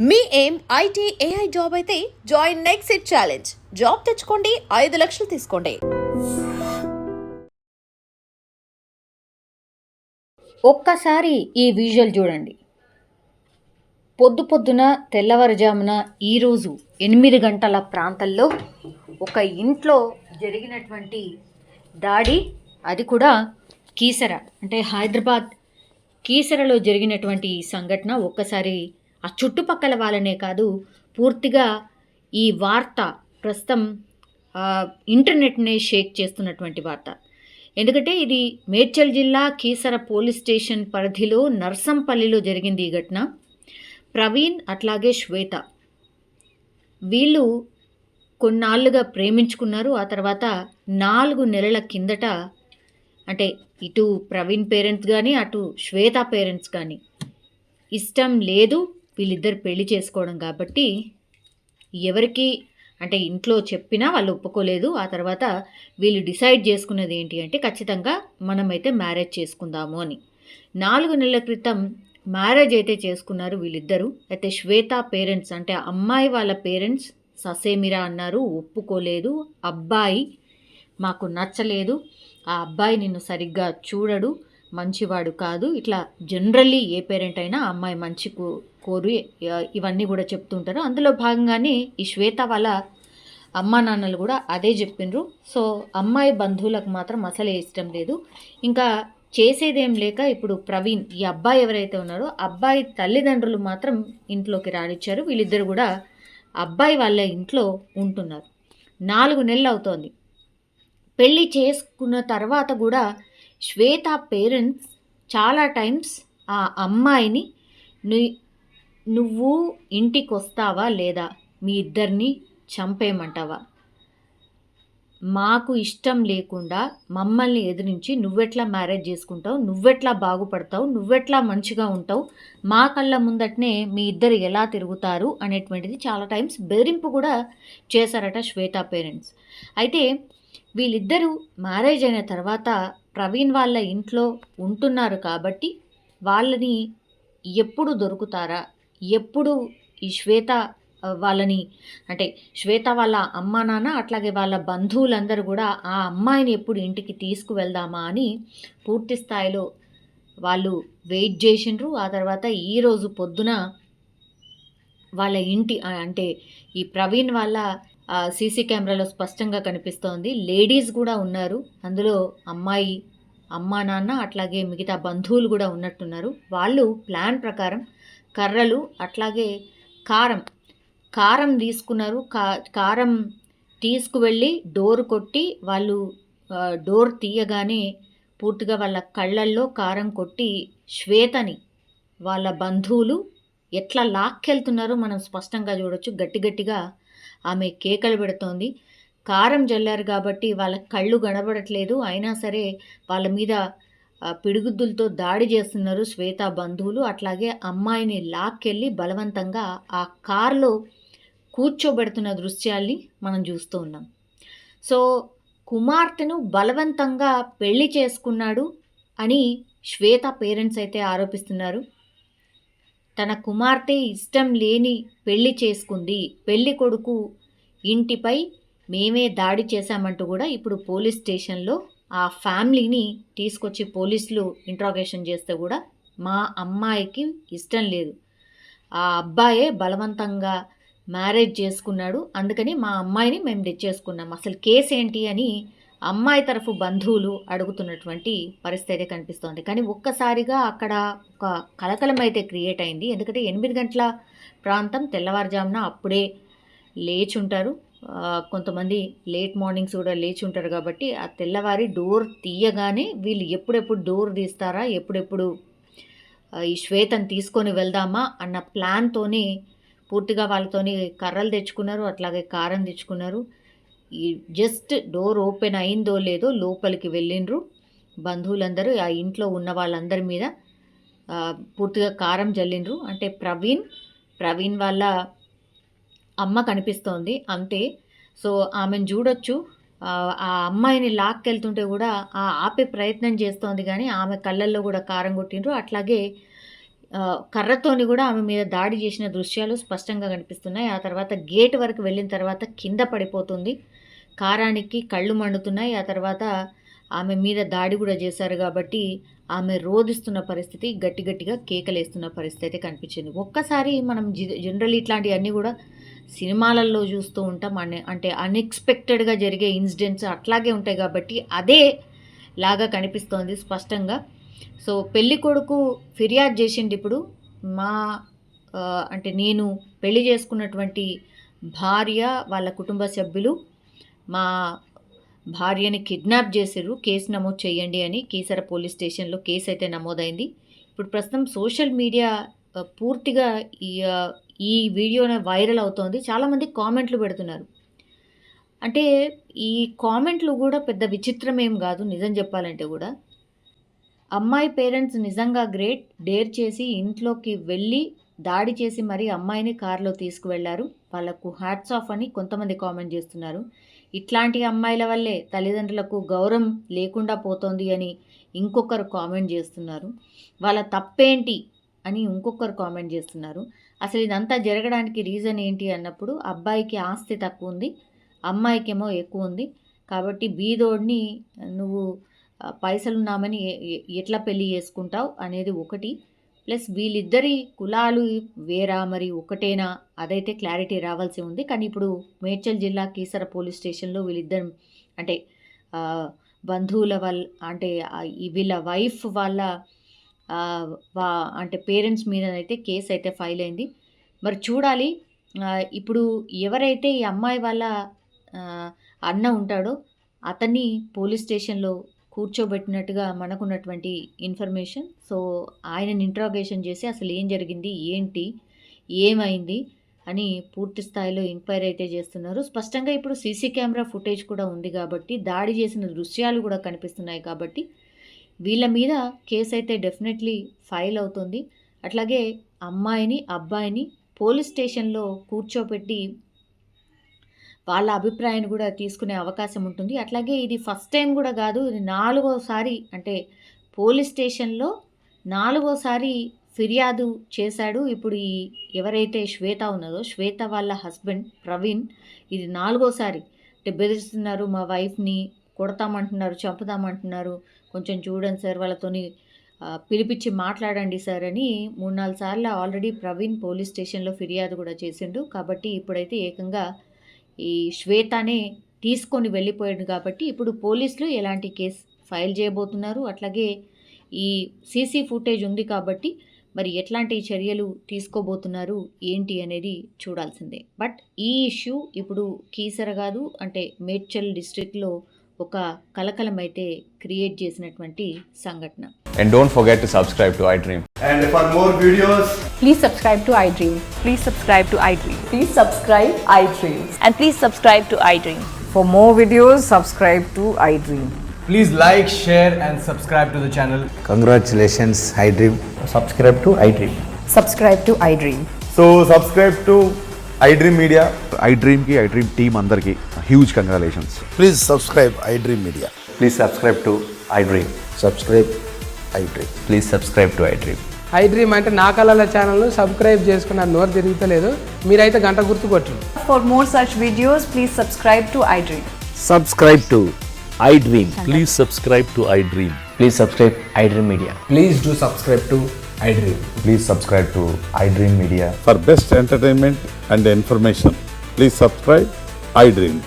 మీ ఏం IT AI job అయితే join next it challenge. Job తెచ్చుకోండి, 5 లక్షలు తీసుకోండి. ఒక్కసారి ఈ విజువల్ చూడండి. పొద్దున తెల్లవారుజామున ఈరోజు 8 గంటల ప్రాంతంలో ఒక ఇంట్లో జరిగినటువంటి దాడి, అది కూడా కీసర అంటే హైదరాబాద్ కీసరలో జరిగినటువంటి ఈ సంఘటన ఒక్కసారి ఆ చుట్టుపక్కల వాళ్ళనే కాదు, పూర్తిగా ఈ వార్త ప్రస్తుతం ఇంటర్నెట్నే షేక్ చేస్తున్నటువంటి వార్త. ఎందుకంటే ఇది మేడ్చల్ జిల్లా కీసర పోలీస్ స్టేషన్ పరిధిలో నర్సంపల్లిలో జరిగింది ఈ ఘటన. ప్రవీణ్ అట్లాగే శ్వేత వీళ్ళు కొన్నాళ్ళుగా ప్రేమించుకున్నారు. ఆ తర్వాత 4 నెలల కిందట, అంటే ఇటు ప్రవీణ్ పేరెంట్స్ కానీ అటు శ్వేత పేరెంట్స్ కానీ ఇష్టం లేదు వీళ్ళిద్దరు పెళ్లి చేసుకోవడం. కాబట్టి ఎవరికి అంటే ఇంట్లో చెప్పినా వాళ్ళు ఒప్పుకోలేదు. ఆ తర్వాత వీళ్ళు డిసైడ్ చేసుకున్నది ఏంటి అంటే ఖచ్చితంగా మనమైతే మ్యారేజ్ చేసుకుందాము అని. 4 నెలల క్రితం మ్యారేజ్ అయితే చేసుకున్నారు వీళ్ళిద్దరూ. అయితే శ్వేత పేరెంట్స్ అంటే అమ్మాయి వాళ్ళ పేరెంట్స్ ససేమిరా అన్నారు, ఒప్పుకోలేదు. అబ్బాయి మాకు నచ్చలేదు, ఆ అబ్బాయి నిన్ను సరిగ్గా చూడడు, మంచివాడు కాదు, ఇట్లా జనరల్లీ ఏ పేరెంట్ అయినా అమ్మాయి మంచి కోరు ఇవన్నీ కూడా చెప్తుంటారు. అందులో భాగంగానే ఈ శ్వేత వాళ్ళ అమ్మా నాన్నలు కూడా అదే చెప్పిండ్రు. సో అమ్మాయి బంధువులకు మాత్రం అసలే ఇష్టం లేదు. ఇంకా చేసేదేం లేక ఇప్పుడు ప్రవీణ్, ఈ అబ్బాయి ఎవరైతే ఉన్నారో అబ్బాయి తల్లిదండ్రులు మాత్రం ఇంట్లోకి రానిచ్చారు. వీళ్ళిద్దరు కూడా అబ్బాయి వాళ్ళ ఇంట్లో ఉంటున్నారు. 4 నెలలు అవుతోంది. పెళ్ళి చేసుకున్న తర్వాత కూడా శ్వేత పేరెంట్స్ చాలా టైమ్స్ ఆ అమ్మాయిని నువ్వు ఇంటికి వస్తావా లేదా, మీ ఇద్దరిని చంపేయమంటావా, మాకు ఇష్టం లేకుండా మమ్మల్ని ఎదిరించి నువ్వెట్లా మ్యారేజ్ చేసుకుంటావు, నువ్వెట్లా బాగుపడతావు, నువ్వెట్లా మంచిగా ఉంటావు, మా కళ్ళ ముందటనే మీ ఇద్దరు ఎలా తిరుగుతారు అనేటువంటిది చాలా టైమ్స్ బెదిరింపు కూడా చేశారట శ్వేత పేరెంట్స్. అయితే వీళ్ళిద్దరూ మ్యారేజ్ అయిన తర్వాత ప్రవీణ్ వాళ్ళ ఇంట్లో ఉంటున్నారు కాబట్టి వాళ్ళని ఎప్పుడు దొరుకుతారా, ఎప్పుడు ఈ శ్వేత వాళ్ళని అంటే శ్వేత వాళ్ళ అమ్మా నాన్న అట్లాగే వాళ్ళ బంధువులందరూ కూడా ఆ అమ్మాయిని ఎప్పుడు ఇంటికి తీసుకువెళ్దామా అని పూర్తి స్థాయిలో వాళ్ళు వెయిట్ చేసిండ్రు. ఆ తర్వాత ఈరోజు పొద్దున వాళ్ళ ఇంటి అంటే ఈ ప్రవీణ్ వాళ్ళ సీసీ కెమెరాలో స్పష్టంగా కనిపిస్తోంది, లేడీస్ కూడా ఉన్నారు అందులో, అమ్మాయి అమ్మా నాన్న అట్లాగే మిగతా బంధువులు కూడా ఉన్నట్టున్నారు. వాళ్ళు ప్లాన్ ప్రకారం కర్రలు అట్లాగే కారం తీసుకున్నారు. కారం తీసుకువెళ్ళి డోర్ కొట్టి, వాళ్ళు డోర్ తీయగానే పూర్తిగా వాళ్ళ కళ్ళల్లో కారం కొట్టి శ్వేతని వాళ్ళ బంధువులు ఎట్లా లాక్కెళ్తున్నారో మనం స్పష్టంగా చూడొచ్చు. గట్టిగా ఆమె కేకలు పెడుతోంది. కారం జల్లారు కాబట్టి వాళ్ళ కళ్ళు కనబడట్లేదు, అయినా సరే వాళ్ళ మీద పిడుగుద్దులతో దాడి చేస్తున్నారు శ్వేత బంధువులు. అట్లాగే అమ్మాయిని లాక్కెళ్ళి బలవంతంగా ఆ కారులో కూర్చోబెడుతున్న దృశ్యాల్ని మనం చూస్తూ ఉన్నాం. సో కుమార్తెను బలవంతంగా పెళ్లి చేసుకున్నాడు అని శ్వేత పేరెంట్స్ అయితే ఆరోపిస్తున్నారు. తన కుమార్తె ఇష్టం లేని పెళ్లి చేసుకుంది, పెళ్లి కొడుకు ఇంటిపై మేమే దాడి చేశామంటూ కూడా ఇప్పుడు పోలీస్ స్టేషన్లో ఆ ఫ్యామిలీని తీసుకొచ్చి పోలీసులు ఇంట్రాగేషన్ చేస్తే కూడా మా అమ్మాయికి ఇష్టం లేదు, ఆ అబ్బాయే బలవంతంగా మ్యారేజ్ చేసుకున్నాడు, అందుకని మా అమ్మాయిని మేము తెచ్చేసుకున్నాం, అసలు కేసు ఏంటి అని అమ్మాయి తరఫు బంధువులు అడుగుతున్నటువంటి పరిస్థితి కనిపిస్తోంది. కానీ ఒక్కసారిగా అక్కడ ఒక కలకలం అయితే క్రియేట్ అయింది. ఎందుకంటే 8 గంటల ప్రాంతం, తెల్లవారుజామున అప్పుడే లేచి ఉంటారు, కొంతమంది లేట్ మార్నింగ్స్ కూడా లేచి ఉంటారు. కాబట్టి ఆ తెల్లవారి డోర్ తీయగానే వీళ్ళు ఎప్పుడెప్పుడు డోర్ తీస్తారా, ఎప్పుడెప్పుడు ఈ శ్వేతను తీసుకొని వెళ్దామా అన్న ప్లాన్తోనే పూర్తిగా వాళ్ళతోని కర్రలు తెచ్చుకున్నారు, అట్లాగే కారం తెచ్చుకున్నారు. ఈ జస్ట్ డోర్ ఓపెన్ అయిందో లేదో లోపలికి వెళ్ళిండ్రు బంధువులందరూ. ఆ ఇంట్లో ఉన్న వాళ్ళందరి మీద పూర్తిగా కారం జల్లిండ్రు. అంటే ప్రవీణ్ వాళ్ళ అమ్మ కనిపిస్తోంది అంతే. సో ఆమెను చూడొచ్చు, ఆ అమ్మాయిని లాక్కెళ్తుంటే కూడా ఆపే ప్రయత్నం చేస్తోంది, కానీ ఆమె కళ్ళల్లో కూడా కారం కొట్టిండ్రు. అట్లాగే కర్రతోని కూడా ఆమె మీద దాడి చేసిన దృశ్యాలు స్పష్టంగా కనిపిస్తున్నాయి. ఆ తర్వాత గేట్ వరకు వెళ్ళిన తర్వాత కింద పడిపోతుంది. కారానికి కళ్ళు మండుతున్నాయి. ఆ తర్వాత ఆమె మీద దాడి కూడా చేశారు కాబట్టి ఆమె రోదిస్తున్న పరిస్థితి, గట్టి గట్టిగా కేకలేస్తున్న పరిస్థితి అయితే కనిపించింది. ఒక్కసారి మనం జనరల్లీ ఇట్లాంటివన్నీ కూడా సినిమాలలో చూస్తూ ఉంటాం. అంటే అన్ఎక్స్పెక్టెడ్గా జరిగే ఇన్సిడెంట్స్ అట్లాగే ఉంటాయి కాబట్టి అదే లాగా కనిపిస్తోంది స్పష్టంగా. సో పెళ్లి కొడుకు ఫిర్యాదు చేసిండు. ఇప్పుడు అంటే నేను పెళ్లి చేసుకున్నటువంటి భార్య వాళ్ళ కుటుంబ సభ్యులు మా భార్యని కిడ్నాప్ చేసిర్రు, కేసు నమోదు చేయండి అని కీసర పోలీస్ స్టేషన్లో కేసు అయితే నమోదైంది. ఇప్పుడు ప్రస్తుతం సోషల్ మీడియా పూర్తిగా ఈ వీడియో వైరల్ అవుతోంది. చాలామంది కామెంట్లు పెడుతున్నారు. అంటే ఈ కామెంట్లు కూడా పెద్ద విచిత్రం ఏం కాదు నిజం చెప్పాలంటే కూడా. అమ్మాయి పేరెంట్స్ నిజంగా గ్రేట్, డేర్ చేసి ఇంట్లోకి వెళ్ళి దాడి చేసి మరీ అమ్మాయిని కారులో తీసుకువెళ్లారు, వాళ్ళకు హ్యాట్స్ ఆఫ్ అని కొంతమంది కామెంట్ చేస్తున్నారు. ఇట్లాంటి అమ్మాయిల వల్లే తల్లిదండ్రులకు గౌరవం లేకుండా పోతోంది అని ఇంకొకరు కామెంట్ చేస్తున్నారు. వాళ్ళ తప్పేంటి అని ఇంకొకరు కామెంట్ చేస్తున్నారు. అసలు ఇదంతా జరగడానికి రీజన్ ఏంటి అన్నప్పుడు అబ్బాయికి ఆస్తి తక్కువ ఉంది, అమ్మాయికేమో ఎక్కువ ఉంది కాబట్టి బీదోడిని నువ్వు పైసలున్నామని ఎట్లా పెళ్లి చేసుకుంటావు అనేది ఒకటి. ప్లస్ వీళ్ళిద్దరి కులాలు వేరా మరి ఒకటేనా అదైతే క్లారిటీ రావాల్సి ఉంది. కానీ ఇప్పుడు మేడ్చల్ జిల్లా కీసర పోలీస్ స్టేషన్లో వీళ్ళిద్దరు అంటే బంధువుల వాళ్ళ అంటే వీళ్ళ వైఫ్ వాళ్ళ అంటే పేరెంట్స్ మీద అయితే కేసు అయితే ఫైల్ అయింది. మరి చూడాలి ఇప్పుడు ఎవరైతే ఈ అమ్మాయి వాళ్ళ అన్న ఉంటాడో అతన్ని పోలీస్ స్టేషన్లో కూర్చోబెట్టినట్టుగా మనకున్నటువంటి ఇన్ఫర్మేషన్. సో ఆయనని ఇంట్రాగేషన్ చేసి అసలు ఏం జరిగింది, ఏంటి, ఏమైంది అని పూర్తి స్థాయిలో ఎంక్వైరీ అయితే చేస్తున్నారు. స్పష్టంగా ఇప్పుడు సీసీ కెమెరా ఫుటేజ్ కూడా ఉంది కాబట్టి, దాడి చేసిన దృశ్యాలు కూడా కనిపిస్తున్నాయి కాబట్టి వీళ్ళ మీద కేసు అయితే డెఫినెట్లీ ఫైల్ అవుతుంది. అట్లాగే అమ్మాయిని అబ్బాయిని పోలీస్ స్టేషన్లో కూర్చోపెట్టి వాళ్ళ అభిప్రాయాన్ని కూడా తీసుకునే అవకాశం ఉంటుంది. అట్లాగే ఇది ఫస్ట్ టైం కూడా కాదు, ఇది 4వసారి అంటే పోలీస్ స్టేషన్లో 4వసారి ఫిర్యాదు చేశాడు. ఇప్పుడు ఈ ఎవరైతే శ్వేత ఉన్నదో శ్వేత వాళ్ళ హస్బెండ్ ప్రవీణ్ ఇది 4వసారి అంటే బెదిరిస్తున్నారు, మా వైఫ్ని కొడతామంటున్నారు, చంపుతామంటున్నారు, కొంచెం చూడండి సార్, వాళ్ళతోని పిలిపించి మాట్లాడండి సార్ అని 3-4 సార్లు ఆల్రెడీ ప్రవీణ్ పోలీస్ స్టేషన్లో ఫిర్యాదు కూడా చేసిండు. కాబట్టి ఇప్పుడైతే ఏకంగా ఈ శ్వేతనే తీసుకొని వెళ్ళిపోయాడు కాబట్టి ఇప్పుడు పోలీసులు ఎలాంటి కేసు ఫైల్ చేయబోతున్నారు, అట్లాగే ఈ సీసీ ఫుటేజ్ ఉంది కాబట్టి మరి ఎట్లాంటి చర్యలు తీసుకోబోతున్నారు ఏంటి అనేది చూడాల్సిందే. బట్ ఈ ఇష్యూ ఇప్పుడు కీసర కాదు అంటే మేడ్చల్ డిస్ట్రిక్ట్లో ఒక కలకలం అయితే క్రియేట్ చేసినటువంటి సంఘటన. And don't forget to subscribe to iDream. And for more videos, please subscribe to iDream. Please subscribe to iDream. Please subscribe iDream. And please subscribe to iDream. For more videos, subscribe to iDream. please like, share and subscribe to the channel. Congratulations, iDream. Subscribe to iDream. Subscribe to iDream. So subscribe to iDream Media. iDream team andarki huge congratulations. Please subscribe iDream Media. Please subscribe to iDream. Subscribe iDream. Please subscribe to iDream. iDream అంటే నా కళల ఛానల్ను subscribe చేసుకున్న నోరు తిరుగుతలేదు, మీరైతే గంట గుర్తు కొట్టండి. For more such videos, please subscribe to iDream. Subscribe to iDream. Please subscribe to iDream. Please subscribe iDream Media. Please do subscribe to iDream. Please subscribe to iDream Media. For best entertainment and information, please subscribe iDream.